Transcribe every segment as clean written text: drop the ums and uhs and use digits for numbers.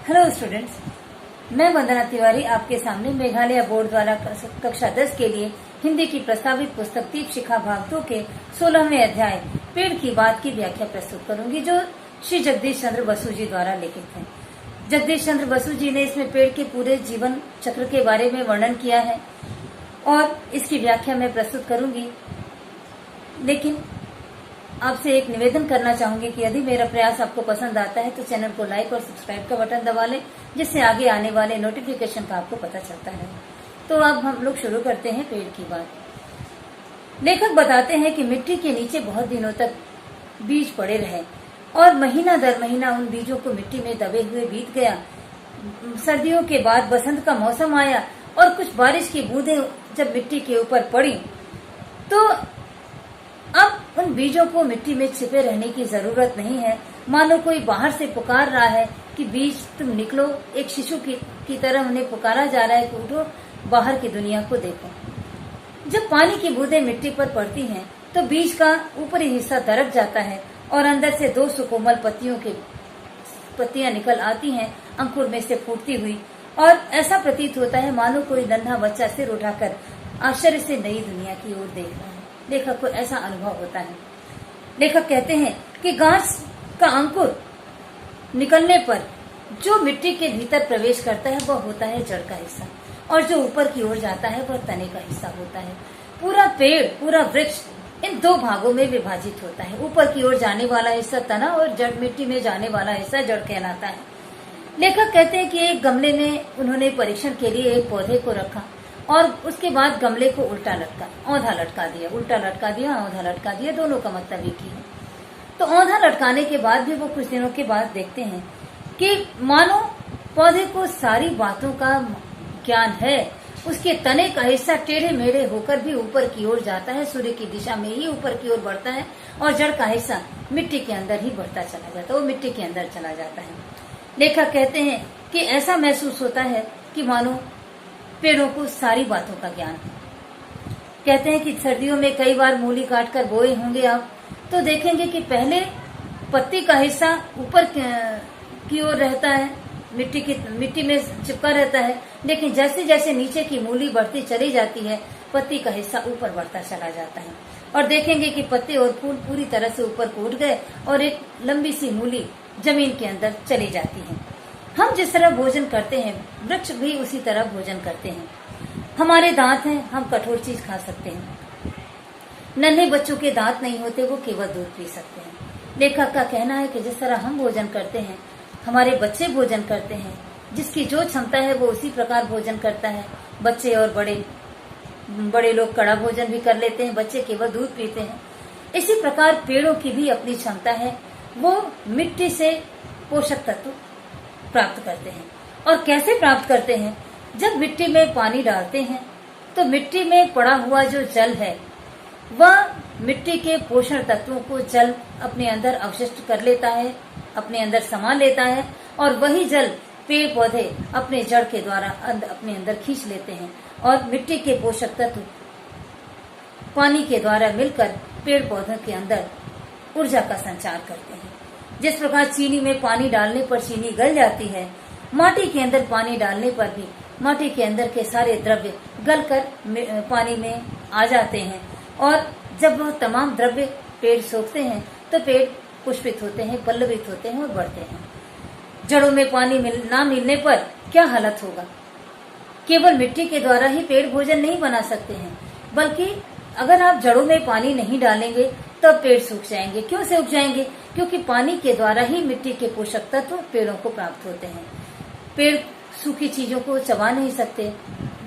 Hello students, मैं वंदना तिवारी आपके सामने मेघालय बोर्ड द्वारा कक्षा 10 के लिए हिंदी की प्रस्तावित पुस्तक दीप शिखा भाग 2 के 16वें अध्याय पेड़ की बात की व्याख्या प्रस्तुत करूंगी, जो श्री जगदीश चंद्र बसु जी द्वारा लिखित है। जगदीश चंद्र बसु जी ने इसमें पेड़ के पूरे जीवन चक्र के बारे में वर्णन किया है और इसकी व्याख्या मैं प्रस्तुत करूंगी। लेकिन आपसे एक निवेदन करना चाहूंगी कि यदि मेरा प्रयास आपको पसंद आता है तो चैनल को लाइक और सब्सक्राइब का बटन दबा लें, जिससे आगे आने वाले नोटिफिकेशन का आपको पता चलता है। तो अब हम लोग शुरू करते हैं पेड़ की बात। लेखक बताते हैं कि मिट्टी के नीचे बहुत दिनों तक बीज पड़े रहे और महीना दर महीना उन बीजों को मिट्टी में दबे हुए बीत गया। सर्दियों के बाद बसंत का मौसम आया और कुछ बारिश की बूंदें जब मिट्टी के ऊपर पड़ी तो अब उन बीजों को मिट्टी में छिपे रहने की जरूरत नहीं है। मानो कोई बाहर से पुकार रहा है कि बीज तुम निकलो। एक शिशु की तरह उन्हें पुकारा जा रहा है कि उठो, बाहर की दुनिया को देखो। जब पानी की बूंदें मिट्टी पर पड़ती हैं तो बीज का ऊपरी हिस्सा दरक जाता है और अंदर से दो सुकोमल पत्तियां निकल आती हैं, अंकुर में से फूटती हुई, और ऐसा प्रतीत होता है मानो कोई नन्हा बच्चा सिर उठाकर आश्चर्य से नई दुनिया की ओर देख रहा है। लेखक को ऐसा अनुभव होता है। लेखक कहते हैं कि घास का अंकुर निकलने पर जो मिट्टी के भीतर प्रवेश करता है वह होता है जड़ का हिस्सा, और जो ऊपर की ओर जाता है वह तने का हिस्सा होता है। पूरा पेड़, पूरा वृक्ष इन दो भागों में विभाजित होता है। ऊपर की ओर जाने वाला हिस्सा तना और जड़ मिट्टी में जाने वाला हिस्सा जड़ कहलाता है। लेखक कहते हैं कि एक गमले में उन्होंने परीक्षण के लिए एक पौधे को रखा और उसके बाद गमले को औंधा लटका दिया। उल्टा लटका दिया, औंधा लटका दिया, दोनों का मतलब एक ही है। तो औंधा लटकाने के बाद भी वो कुछ दिनों के बाद देखते हैं कि मानो पौधे को सारी बातों का ज्ञान है। उसके तने का हिस्सा टेढ़े मेढ़े होकर भी ऊपर की ओर जाता है, सूर्य की दिशा में ही ऊपर की ओर बढ़ता है, और जड़ का हिस्सा मिट्टी के अंदर ही बढ़ता चला जाता है, वो मिट्टी के अंदर चला जाता है। लेखक कहते हैं कि ऐसा महसूस होता है कि मानो पेड़ों को सारी बातों का ज्ञान है। कहते हैं कि सर्दियों में कई बार मूली काट कर बोए होंगे आप, तो देखेंगे कि पहले पत्ती का हिस्सा ऊपर की ओर रहता है, मिट्टी में चिपका रहता है, लेकिन जैसे जैसे नीचे की मूली बढ़ती चली जाती है पत्ती का हिस्सा ऊपर बढ़ता चला जाता है, और देखेंगे कि पत्ते और फूल पूरी तरह से ऊपर को उठ गए और एक लंबी सी मूली जमीन के अंदर चली जाती है। हम जिस तरह भोजन करते हैं, वृक्ष भी उसी तरह भोजन करते हैं। हमारे दांत हैं, हम कठोर चीज खा सकते हैं। नन्हे बच्चों के दांत नहीं होते, वो केवल दूध पी सकते हैं। लेखक का कहना है कि जिस तरह हम भोजन करते हैं, हमारे बच्चे भोजन करते हैं। जिसकी जो क्षमता है वो उसी प्रकार भोजन करता है। बच्चे और बड़े लोग कड़ा भोजन भी कर लेते हैं, बच्चे केवल दूध पीते हैं। इसी प्रकार पेड़ों की भी अपनी क्षमता है, वो मिट्टी से पोषक तत्व प्राप्त करते हैं। और कैसे प्राप्त करते हैं? जब मिट्टी में पानी डालते हैं तो मिट्टी में पड़ा हुआ जो जल है वह मिट्टी के पोषण तत्वों को जल अपने अंदर अवशिष्ट कर लेता है, अपने अंदर समा लेता है, और वही जल पेड़ पौधे अपने जड़ के द्वारा अपने अंदर खींच लेते हैं, और मिट्टी के पोषक तत्व पानी के द्वारा मिलकर पेड़ पौधों के अंदर ऊर्जा का संचार करते हैं। जिस प्रकार चीनी में पानी डालने पर चीनी गल जाती है, माटी के अंदर पानी डालने पर भी माटी के अंदर के सारे द्रव्य गलकर पानी में आ जाते हैं, और जब वह तमाम द्रव्य पेड़ सोखते हैं तो पेड़ पुष्पित होते हैं, पल्लवित होते हैं और बढ़ते हैं। जड़ों में पानी ना मिलने पर क्या हालत होगा? केवल मिट्टी के द्वारा ही पेड़ भोजन नहीं बना सकते हैं, बल्कि अगर आप जड़ों में पानी नहीं डालेंगे तब पेड़ सूख जाएंगे। क्यों सूख जाएंगे? क्योंकि पानी के द्वारा ही मिट्टी के पोषक तत्व पेड़ों को प्राप्त होते हैं। पेड़ सूखी चीजों को चबा नहीं सकते,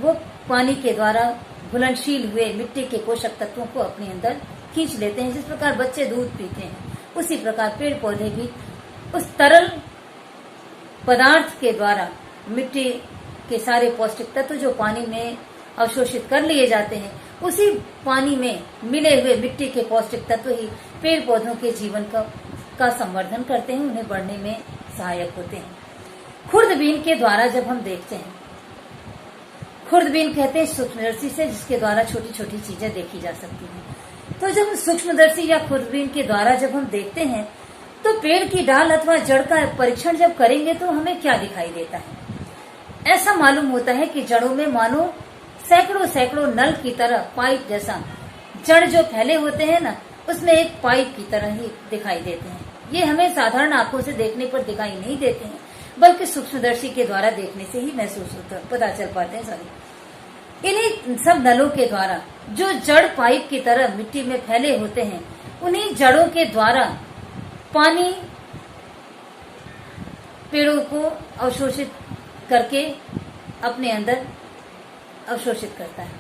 वो पानी के द्वारा घुलनशील हुए मिट्टी के पोषक तत्वों को अपने अंदर खींच लेते हैं। जिस प्रकार बच्चे दूध पीते हैं, उसी प्रकार पेड़ पौधे भी उस तरल पदार्थ के द्वारा मिट्टी के सारे पौष्टिक तत्व जो पानी में अवशोषित कर लिए जाते हैं, उसी पानी में मिले हुए मिट्टी के पौष्टिक तत्व ही पेड़ पौधों के जीवन का संवर्धन करते हैं, उन्हें बढ़ने में सहायक होते हैं। खुर्दबीन के द्वारा जब हम देखते हैं, खुर्दबीन कहते हैं सूक्ष्मदर्शी से, जिसके द्वारा छोटी छोटी चीजें देखी जा सकती हैं। तो जब सूक्ष्मदर्शी या खुर्दबीन के द्वारा जब हम देखते हैं तो पेड़ की डाल अथवा जड़ का परीक्षण जब करेंगे तो हमें क्या दिखाई देता है? ऐसा मालूम होता है कि जड़ों में मानो सैकड़ों सैकड़ों नल की तरह पाइप जैसा जड़ जो फैले होते हैं ना, उसमें एक पाइप की तरह ही दिखाई देते हैं। ये हमें साधारण आंखों से देखने पर दिखाई नहीं देते हैं, बल्कि सूक्ष्मदर्शी के द्वारा देखने से ही महसूस होता, पता चल पाते हैं। इन्हीं सब नलों के द्वारा जो जड़ पाइप की तरह मिट्टी में फैले होते हैं, उन्हीं जड़ों के द्वारा पानी पेड़ों को अवशोषित करके अपने अंदर अवशोषित करता है।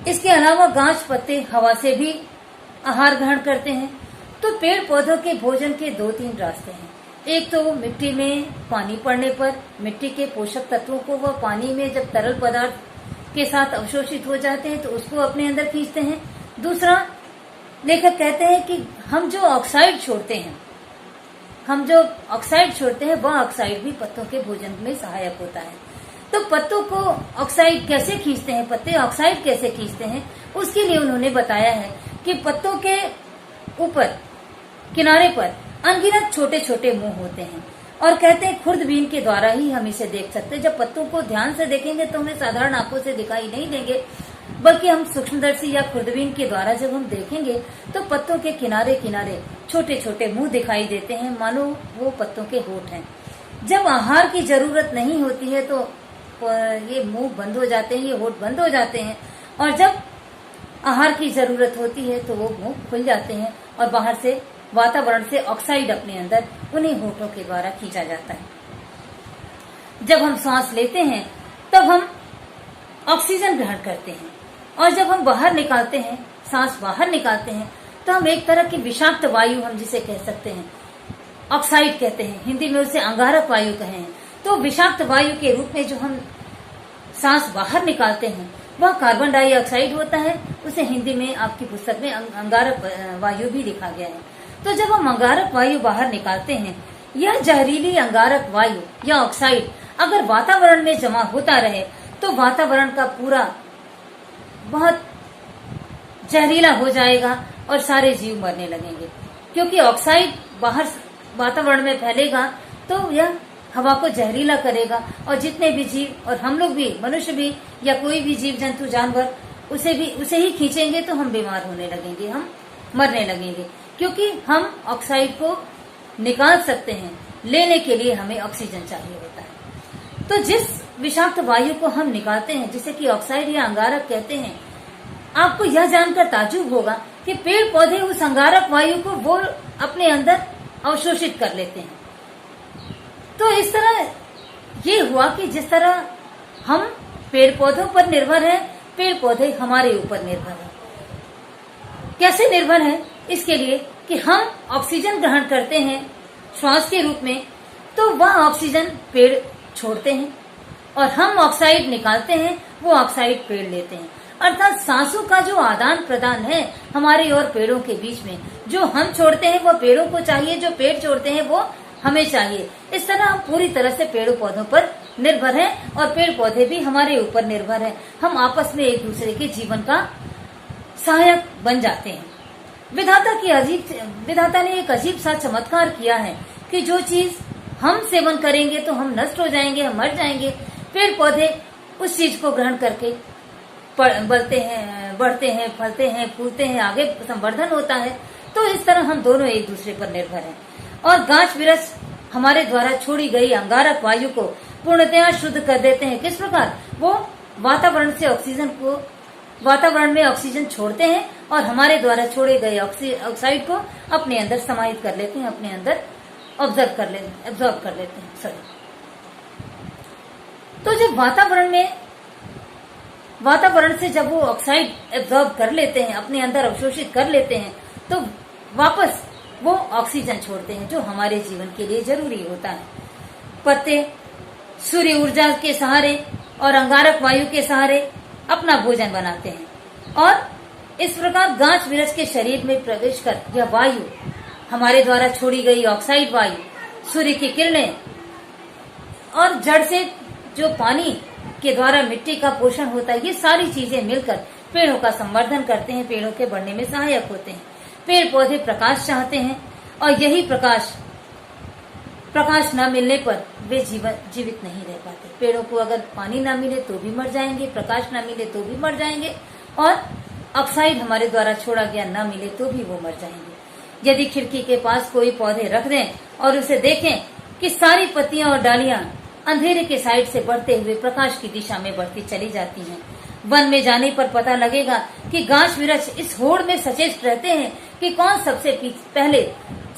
इसके अलावा गाछ पत्ते हवा से भी आहार ग्रहण करते हैं। तो पेड़ पौधों के भोजन के 2-3 रास्ते हैं। एक तो मिट्टी में पानी पड़ने पर मिट्टी के पोषक तत्वों को वह पानी में जब तरल पदार्थ के साथ अवशोषित हो जाते हैं तो उसको अपने अंदर खींचते हैं। दूसरा, लेखक कहते हैं कि हम जो ऑक्साइड छोड़ते हैं वह ऑक्साइड भी पत्तों के भोजन में सहायक होता है। तो पत्तों को ऑक्साइड कैसे खींचते हैं, पत्ते ऑक्साइड कैसे खींचते हैं, उसके लिए उन्होंने बताया है कि पत्तों के ऊपर किनारे पर अनगिनत छोटे छोटे मुंह होते हैं और कहते हैं खुर्दबीन के द्वारा ही हम इसे देख सकते हैं। जब पत्तों को ध्यान से देखेंगे तो हमें साधारण आंखों से दिखाई नहीं देंगे, बल्कि हम सूक्ष्मदर्शी या खुर्दबीन के द्वारा जब हम देखेंगे तो पत्तों के किनारे किनारे छोटे छोटे मुंह दिखाई देते हैं, मानो वो पत्तों के होठ हैं। जब आहार की जरूरत नहीं होती है तो ये मुंह बंद हो जाते हैं, ये होठ बंद हो जाते हैं, और जब आहार की जरूरत होती है तो वो मुंह खुल जाते हैं और बाहर से वातावरण से ऑक्साइड अपने अंदर उन्हीं होठों के द्वारा खींचा जाता है। जब हम सांस लेते हैं तब हम ऑक्सीजन ग्रहण करते हैं, और जब हम बाहर निकालते हैं, सांस बाहर निकालते हैं, तो हम एक तरह की विषाक्त वायु, हम जिसे कह सकते हैं ऑक्साइड कहते हैं, हिंदी में उसे अंगारक वायु कहें। तो विषाक्त वायु के रूप में जो हम सांस बाहर निकालते हैं वह कार्बन डाइऑक्साइड होता है। उसे हिंदी में आपकी पुस्तक में अंगारक वायु भी लिखा गया है। तो जब हम अंगारक वायु बाहर निकालते हैं, यह जहरीली अंगारक वायु या ऑक्साइड अगर वातावरण में जमा होता रहे तो वातावरण का पूरा बहुत जहरीला हो जाएगा और सारे जीव मरने लगेंगे, क्योंकि ऑक्साइड बाहर वातावरण में फैलेगा तो यह हवा को जहरीला करेगा और जितने भी जीव, और हम लोग भी, मनुष्य भी या कोई भी जीव जंतु जानवर, उसे ही खींचेंगे तो हम बीमार होने लगेंगे, हम मरने लगेंगे, क्योंकि हम ऑक्साइड को निकाल सकते हैं, लेने के लिए हमें ऑक्सीजन चाहिए होता है। तो जिस विषाक्त वायु को हम निकालते हैं, जिसे कि ऑक्साइड या अंगारक कहते हैं, आपको यह जानकर ताज्जुब होगा कि पेड़ पौधे उस अंगारक वायु को वो अपने अंदर अवशोषित कर लेते हैं। तो इस तरह ये हुआ कि जिस तरह हम पेड़ पौधों पर निर्भर हैं, पेड़ पौधे हमारे ऊपर निर्भर हैं। कैसे निर्भर है? इसके लिए कि हम ऑक्सीजन ग्रहण करते हैं श्वास के रूप में, तो वह ऑक्सीजन पेड़ छोड़ते हैं, और हम ऑक्साइड निकालते हैं, वो ऑक्साइड पेड़ लेते हैं। अर्थात सांसों का जो आदान प्रदान है हमारे और पेड़ों के बीच में, जो हम छोड़ते हैं वो पेड़ों को चाहिए, जो पेड़ छोड़ते हैं वो हमें चाहिए। इस तरह हम पूरी तरह से पेड़ों पौधों पर निर्भर हैं और पेड़ पौधे भी हमारे ऊपर निर्भर हैं। हम आपस में एक दूसरे के जीवन का सहायक बन जाते हैं। विधाता ने एक अजीब सा चमत्कार किया है कि जो चीज हम सेवन करेंगे तो हम नष्ट हो जाएंगे, हम मर जाएंगे, पेड़ पौधे उस चीज को ग्रहण करके बढ़ते हैं, फलते हैं, फूलते हैं, आगे संवर्धन होता है। तो इस तरह हम दोनों एक दूसरे पर निर्भर हैं। और गाछ वृक्ष हमारे द्वारा छोड़ी गई अंगारक वायु को पूर्णतया शुद्ध कर देते हैं। किस प्रकार? वो वातावरण में ऑक्सीजन छोड़ते हैं और हमारे द्वारा छोड़े गए ऑक्साइड को अपने अंदर समाहित कर लेते हैं, अपने अंदर ऑब्जर्व कर लेते हैं। तो जब वातावरण से जब वो ऑक्साइड एब्जॉर्ब कर लेते हैं, अपने अंदर अवशोषित कर लेते हैं, तो वापस वो ऑक्सीजन छोड़ते हैं जो हमारे जीवन के लिए जरूरी होता है। पत्ते सूर्य ऊर्जा के सहारे और अंगारक वायु के सहारे अपना भोजन बनाते हैं, और इस प्रकार गाछ वृक्ष के शरीर में प्रवेश कर यह वायु, हमारे द्वारा छोड़ी गई ऑक्साइड वायु, सूर्य की किरणें और जड़ से जो पानी के द्वारा मिट्टी का पोषण होता है, ये सारी चीजें मिलकर पेड़ों का संवर्धन करते हैं, पेड़ों के बढ़ने में सहायक होते हैं। पेड़ पौधे प्रकाश चाहते हैं और यही प्रकाश न मिलने पर वे जीवित नहीं रह पाते। पेड़ों को अगर पानी ना मिले तो भी मर जाएंगे, प्रकाश ना मिले तो भी मर जाएंगे, और ऑक्साइड हमारे द्वारा छोड़ा गया ना मिले तो भी वो मर जाएंगे। यदि खिड़की के पास कोई पौधे रख दें और उसे देखें कि सारी पत्तियां और डालियां अंधेरे के साइड से बढ़ते हुए प्रकाश की दिशा में बढ़ती चली जाती हैं, वन में जाने पर पता लगेगा कि गाछ वृक्ष इस होड़ में सचेत रहते हैं कि कौन सबसे पहले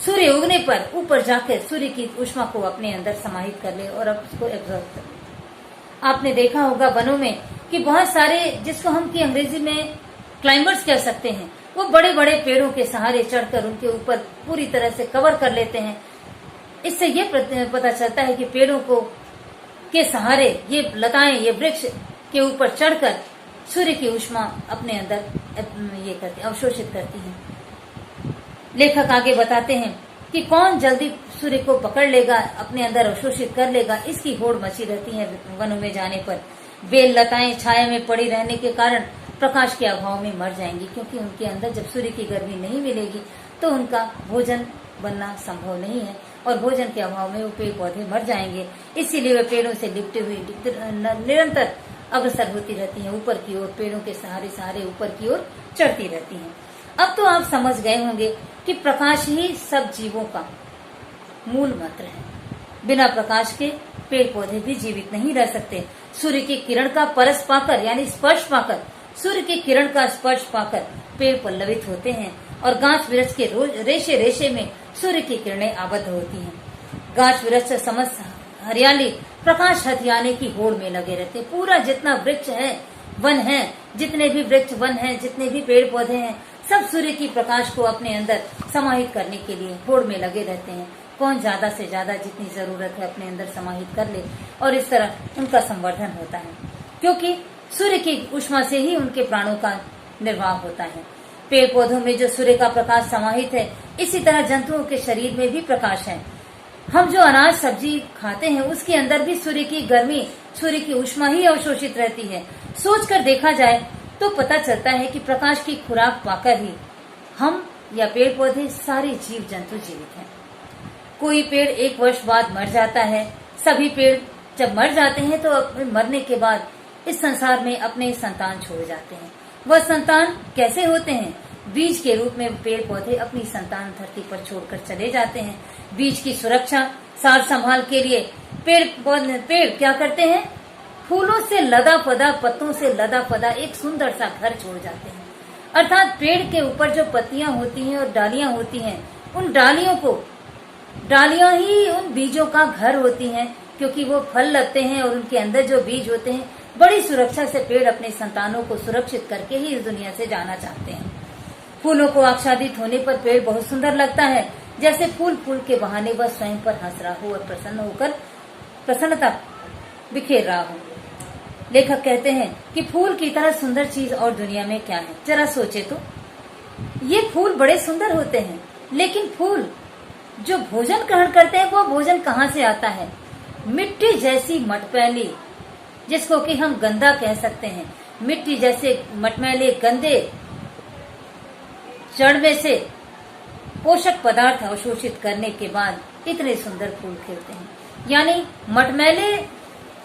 सूर्य उगने पर ऊपर जाकर सूर्य की ऊष्मा को अपने अंदर समाहित कर ले और अब उसको एब्जॉर्ब कर ले। आपने देखा होगा वनों में कि बहुत सारे, जिसको हम की अंग्रेजी में क्लाइंबर्स कह सकते हैं, वो बड़े बड़े पेड़ों के सहारे चढ़कर उनके ऊपर पूरी तरह से कवर कर लेते हैं। इससे ये पता चलता है कि पेड़ों को के सहारे ये लताएं, ये वृक्ष के ऊपर चढ़कर सूर्य की ऊष्मा अपने अंदर ये करती, अवशोषित करती हैं। लेखक आगे बताते हैं कि कौन जल्दी सूर्य को पकड़ लेगा, अपने अंदर अवशोषित कर लेगा, इसकी होड़ मची रहती है वनों में जाने पर। बेल लताएं छाया में पड़ी रहने के कारण प्रकाश के अभाव में मर जाएंगी, क्योंकि उनके अंदर जब सूर्य की गर्मी नहीं मिलेगी तो उनका भोजन बनना संभव नहीं है, और भोजन के अभाव में वो पेड़ पौधे मर जाएंगे। इसीलिए वे पेड़ों से लिपटे हुए निरंतर अग्रसर होती रहती हैं ऊपर की ओर, पेड़ों के सहारे सहारे ऊपर की ओर चढ़ती रहती हैं। अब तो आप समझ गए होंगे कि प्रकाश ही सब जीवों का मूल मंत्र है। बिना प्रकाश के पेड़ पौधे भी जीवित नहीं रह सकते। सूर्य की किरण का परस पाकर, यानी स्पर्श पाकर, सूर्य की किरण का स्पर्श पाकर पेड़ पल्लवित होते हैं, और गाछ वृक्ष के रेशे रेशे में सूर्य की किरणें आबद्ध होती हैं। गाछ वृक्ष समस्त हरियाली प्रकाश हथियाने की होड़ में लगे रहते। पूरा जितना वृक्ष है, वन है, जितने भी वृक्ष वन है, जितने भी पेड़ पौधे हैं, सब सूर्य की प्रकाश को अपने अंदर समाहित करने के लिए होड़ में लगे रहते हैं। कौन ज्यादा से ज्यादा जितनी जरूरत है अपने अंदर समाहित कर ले, और इस तरह उनका संवर्धन होता है, क्योंकि सूर्य की ऊष्मा से ही उनके प्राणों का निर्वाह होता है। पेड़ पौधों में जो सूर्य का प्रकाश समाहित है, इसी तरह जंतुओं के शरीर में भी प्रकाश है। हम जो अनाज सब्जी खाते हैं उसके अंदर भी सूर्य की गर्मी, सूर्य की ऊष्मा ही अवशोषित रहती है। सोचकर देखा जाए तो पता चलता है कि प्रकाश की खुराक पाकर ही हम या पेड़ पौधे सारे जीव जंतु जीवित हैं। कोई पेड़ 1 वर्ष बाद मर जाता है। सभी पेड़ जब मर जाते हैं तो अपने मरने के बाद इस संसार में अपने संतान छोड़ जाते हैं। वह संतान कैसे होते हैं? बीज के रूप में पेड़ पौधे अपनी संतान धरती पर छोड़कर चले जाते हैं। बीज की सुरक्षा, सार संभाल के लिए पेड़ क्या करते हैं? फूलों से लदा फदा, पत्तों से लदा फदा एक सुंदर सा घर छोड़ जाते हैं। अर्थात पेड़ के ऊपर जो पत्तियां होती हैं और डालियां होती हैं, उन डालियां ही उन बीजों का घर होती हैं, क्योंकि वो फल लगते हैं और उनके अंदर जो बीज होते हैं, बड़ी सुरक्षा से पेड़ अपने संतानों को सुरक्षित करके ही इस दुनिया से जाना चाहते हैं। फूलों को आच्छादित होने पर पेड़ बहुत सुंदर लगता है, जैसे फूल के बहाने वह स्वयं पर हंस रहा हो और प्रसन्न होकर प्रसन्नता बिखेर रहा हो। लेखक कहते हैं कि फूल की तरह सुंदर चीज और दुनिया में क्या है? जरा सोचे तो। ये फूल बड़े सुंदर होते हैं, लेकिन फूल जो भोजन ग्रहण करते हैं वो भोजन कहाँ से आता है? मिट्टी जैसी मटमैली, जिसको कि हम गंदा कह सकते हैं, मिट्टी जैसे मटमैले गंदे जड़ में से पोषक पदार्थ अवशोषित करने के बाद इतने सुंदर फूल खिलते हैं। यानी मटमैले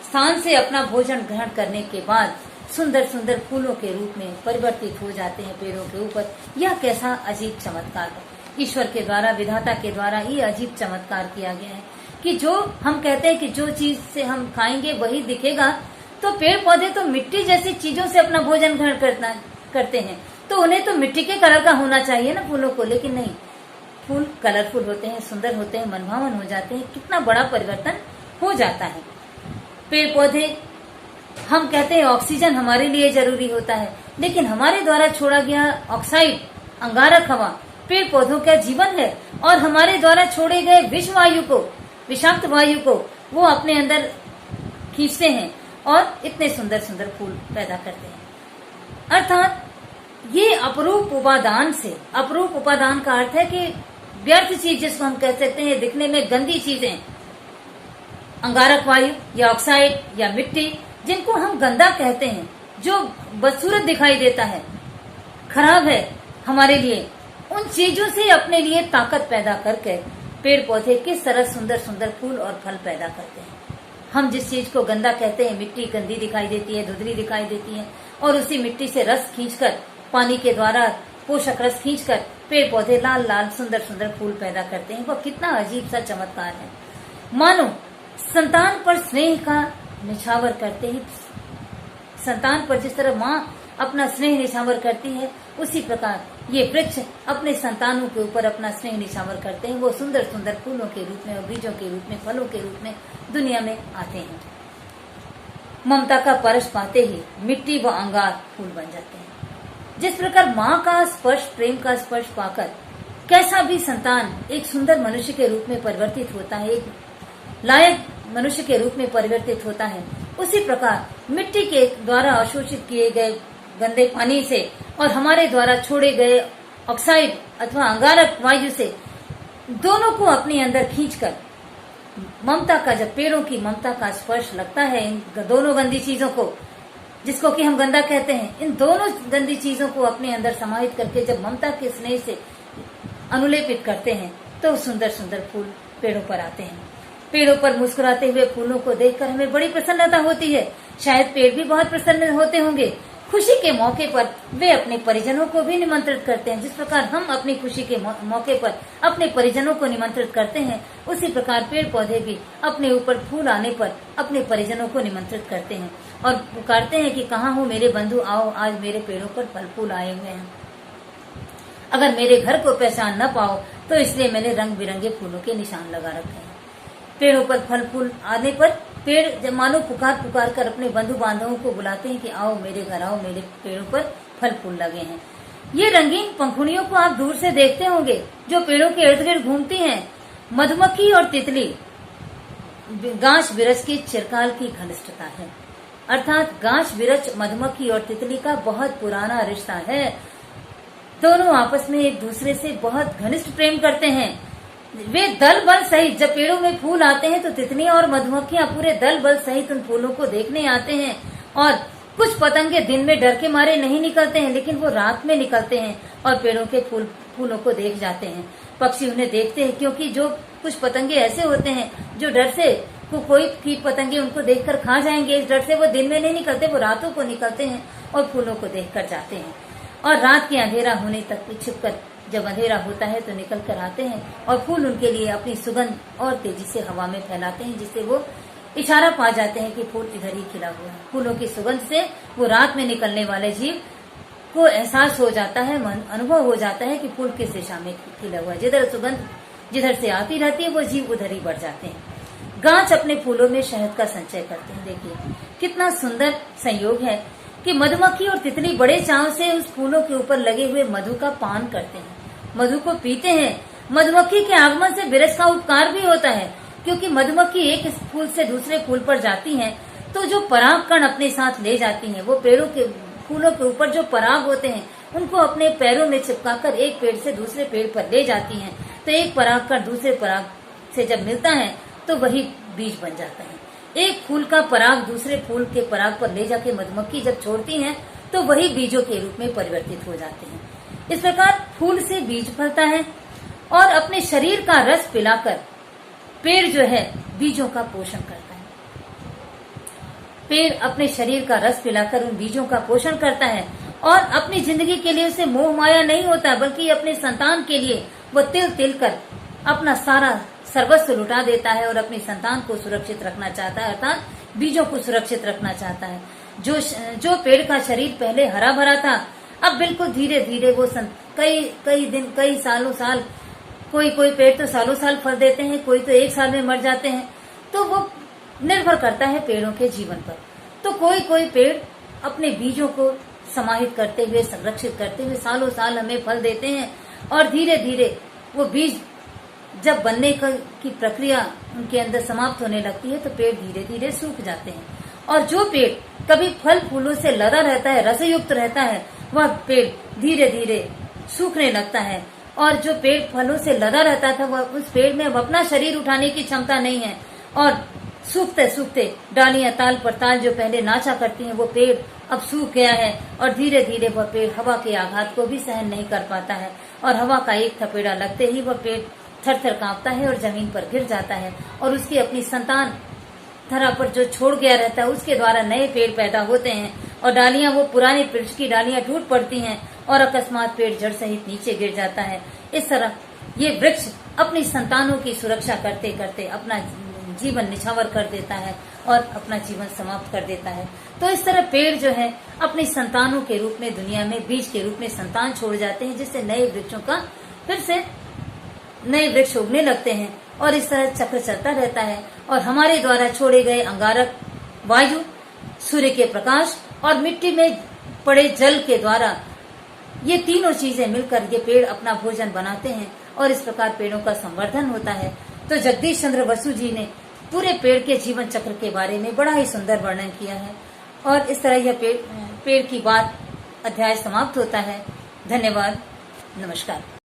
स्थान से अपना भोजन ग्रहण करने के बाद सुंदर सुंदर फूलों के रूप में परिवर्तित हो जाते हैं पेड़ों के ऊपर। यह कैसा अजीब चमत्कार है! ईश्वर के द्वारा, विधाता के द्वारा ये अजीब चमत्कार किया गया है कि जो हम कहते हैं कि जो चीज से हम खाएंगे वही दिखेगा, तो पेड़ पौधे तो मिट्टी जैसी चीजों से अपना भोजन ग्रहण करते हैं, तो उन्हें तो मिट्टी के कलर का होना चाहिए ना फूलों को, लेकिन नहीं, फूल कलरफुल होते हैं, सुंदर होते हैं, मनभावन हो जाते हैं। कितना बड़ा परिवर्तन हो जाता है। पेड़ पौधे, हम कहते हैं ऑक्सीजन हमारे लिए जरूरी होता है, लेकिन हमारे द्वारा छोड़ा गया ऑक्साइड, अंगारक हवा पेड़ पौधों का जीवन है, और हमारे द्वारा छोड़े गए विषाक्त वायु को वो अपने अंदर खींचते हैं और इतने सुंदर सुंदर फूल पैदा करते हैं। अर्थात ये अपरूप उपादान का अर्थ है कि व्यर्थ चीज, जिसको हम कह सकते हैं दिखने में गंदी चीजें, अंगारक वायु या ऑक्साइड या मिट्टी, जिनको हम गंदा कहते हैं, जो बदसूरत दिखाई देता है, खराब है हमारे लिए, उन चीजों से अपने लिए ताकत पैदा करके पेड़ पौधे किस तरह सुंदर सुंदर फूल और फल पैदा करते हैं। हम जिस चीज को गंदा कहते हैं, मिट्टी गंदी दिखाई देती है, धुंधली दिखाई देती है, और उसी मिट्टी से रस खींचकर, पानी के द्वारा पोषक रस खींचकर पेड़ पौधे लाल लाल सुंदर सुंदर फूल पैदा करते हैं। वह कितना अजीब सा चमत्कार है। मानो संतान पर स्नेह का निछावर करते ही, संतान पर जिस तरह माँ अपना स्नेह निछावर करती है, उसी प्रकार ये वृक्ष अपने संतानों के ऊपर अपना स्नेह निछावर करते हैं। वो सुंदर सुंदर फूलों के रूप में और बीजों के रूप में, फलों के रूप में दुनिया में आते हैं। ममता का परश पाते ही मिट्टी व अंगार फूल बन जाते हैं। जिस प्रकार माँ का स्पर्श, प्रेम का स्पर्श पाकर कैसा भी संतान एक सुंदर मनुष्य के रूप में परिवर्तित होता है, एक लायक मनुष्य के रूप में परिवर्तित होता है, उसी प्रकार मिट्टी के द्वारा अवशोषित किए गए गंदे पानी से और हमारे द्वारा छोड़े गए ऑक्साइड अथवा अंगारक वायु से दोनों को अपने अंदर खींचकर ममता का, जब पेड़ों की ममता का स्पर्श लगता है इन दोनों गंदी चीजों को, जिसको कि हम गंदा कहते हैं, इन दोनों गंदी चीजों को अपने अंदर समाहित करके जब ममता के स्नेह से अनुलेपित करते हैं तो सुंदर सुंदर फूल पेड़ों पर आते हैं। पेड़ों पर मुस्कुराते हुए फूलों को देखकर हमें बड़ी प्रसन्नता होती है। शायद पेड़ भी बहुत प्रसन्न होते होंगे। खुशी के मौके पर वे अपने परिजनों को भी निमंत्रित करते हैं। जिस प्रकार हम अपनी खुशी के मौके पर अपने परिजनों को निमंत्रित करते हैं, उसी प्रकार पेड़ पौधे भी अपने ऊपर फूल आने पर अपने परिजनों को निमंत्रित करते हैं और पुकारते हैं कि कहाँ हो मेरे बंधु, आओ आज मेरे पेड़ों पर फल फूल आए हुए हैं। अगर मेरे घर को पहचान न पाओ तो इसलिए मैंने रंग बिरंगे फूलों के निशान लगा रखे हैं। पेड़ों पर फल फूल आने पर पेड़ जब मानो पुकार पुकार कर अपने बंधु बांधवों को बुलाते हैं कि आओ मेरे घर आओ, मेरे पेड़ों पर फल फूल लगे हैं। ये रंगीन पंखुड़ियों को आप दूर से देखते होंगे जो पेड़ों के इर्द गिर्द घूमती हैं। मधुमक्खी और तितली गाछ बिरछ की चिरकाल की घनिष्ठता है, अर्थात गाछ बिरछ मधुमक्खी और तितली का बहुत पुराना रिश्ता है। दोनों आपस में एक दूसरे से बहुत घनिष्ठ प्रेम करते हैं। वे दल बल सहित जब पेड़ों में फूल आते हैं तो तितलियां और मधुमक्खियां पूरे दल बल सहित उन फूलों को देखने आते हैं। और कुछ पतंगे दिन में डर के मारे नहीं निकलते हैं, लेकिन वो रात में निकलते हैं और पेड़ों के फूलों को देख जाते हैं। पक्षी उन्हें देखते हैं, क्योंकि जो कुछ पतंगे ऐसे होते हैं जो डर से कोई कीट पतंगे उनको देखकर खा जाएंगे, इस डर से वो दिन में नहीं निकलते, वो रातों को निकलते हैं और फूलों को देखकर जाते हैं। और रात के अंधेरा होने तक छिपकर, जब अंधेरा होता है तो निकल कर आते हैं और फूल उनके लिए अपनी सुगंध और तेजी से हवा में फैलाते हैं, जिससे वो इशारा पा जाते हैं कि फूल इधर ही खिला हुआ है। फूलों की सुगंध से वो रात में निकलने वाले जीव को एहसास हो जाता है, अनुभव हो जाता है कि फूल किस दिशा में खिला हुआ है। जिधर सुगंध जिधर से आती रहती है वो जीव उधर ही बढ़ जाते हैं। गाछ अपने फूलों में शहद का संचय करते हैं। देखिए कितना सुंदर संयोग है कि मधुमक्खी और तितली बड़े चाव से उस फूलों के ऊपर लगे हुए मधु का पान करते हैं, मधु को पीते हैं। मधुमक्खी के आगमन से बिरछ का उपकार भी होता है, क्योंकि मधुमक्खी एक फूल से दूसरे फूल पर जाती हैं तो जो पराग कण अपने साथ ले जाती हैं, वो पेड़ों के फूलों के ऊपर जो पराग होते हैं उनको अपने पैरों में चिपकाकर एक पेड़ से दूसरे पेड़ पर ले जाती हैं। तो एक पराग कण दूसरे पराग से जब मिलता है तो वही बीज बन जाता है। एक फूल का पराग दूसरे फूल के पराग पर ले जाके मधुमक्खी जब छोड़ती हैं तो वही बीजों के रूप में परिवर्तित हो जाते हैं। इस प्रकार फूल से बीज फलता है और अपने शरीर का रस पिलाकर पेड़ जो है बीजों का पोषण करता है। पेड़ अपने शरीर का रस पिलाकर उन बीजों का पोषण करता है और अपनी जिंदगी के लिए उसे मोह माया नहीं होता, बल्कि अपने संतान के लिए वो तिल तिल कर अपना सारा सर्वस्व लुटा देता है और अपनी संतान को सुरक्षित रखना चाहता है, अर्थात बीजों को सुरक्षित रखना चाहता है। जो पेड़ का शरीर पहले हरा भरा था, अब बिल्कुल धीरे धीरे वो कई दिन कई सालों साल, कोई पेड़ तो सालों साल फल देते हैं, कोई तो एक साल में मर जाते हैं। तो वो निर्भर करता है पेड़ों के जीवन पर। तो कोई पेड़ अपने बीजों को समाहित करते हुए, संरक्षित करते हुए सालों साल हमें फल देते हैं और धीरे धीरे वो बीज जब बनने की प्रक्रिया उनके अंदर समाप्त होने लगती है तो पेड़ धीरे धीरे सूख जाते हैं। और जो पेड़ कभी फल फूलों से लदा रहता है, रसयुक्त रहता है, वह पेड़ धीरे धीरे सूखने लगता है। और जो पेड़ फलों से लदा रहता था, वह उस पेड़ में अब अपना शरीर उठाने की क्षमता नहीं है और सूखते सूखते डालियां ताल पर ताल जो पहले नाचा करती हैं, वो पेड़ अब सूख गया है और धीरे धीरे वह पेड़ हवा के आघात को भी सहन नहीं कर पाता है और हवा का एक थपेड़ा लगते ही वह पेड़ थर थर कांपता है और जमीन पर गिर जाता है और उसकी अपनी संतान धरा पर जो छोड़ गया रहता है उसके द्वारा नए पेड़ पैदा होते हैं और डालियां वो पुराने वृक्ष की डालियां टूट पड़ती हैं और अकस्मात पेड़ जड़ सहित नीचे गिर जाता है। इस तरह ये वृक्ष अपनी संतानों की सुरक्षा करते करते अपना जीवन निछावर कर देता है और अपना जीवन समाप्त कर देता है। तो इस तरह पेड़ जो है अपनी संतानों के रूप में दुनिया में बीज के रूप में संतान छोड़ जाते हैं, जिससे नए वृक्षों का फिर से नए वृक्ष उगने लगते हैं और इस तरह चक्र चलता रहता है। और हमारे द्वारा छोड़े गए अंगारक वायु, सूर्य के प्रकाश और मिट्टी में पड़े जल के द्वारा ये तीनों चीजें मिलकर ये पेड़ अपना भोजन बनाते हैं और इस प्रकार पेड़ों का संवर्धन होता है। तो जगदीश चंद्र बसु जी ने पूरे पेड़ के जीवन चक्र के बारे में बड़ा ही सुंदर वर्णन किया है और इस तरह यह पेड़ की बात अध्याय समाप्त होता है। धन्यवाद, नमस्कार।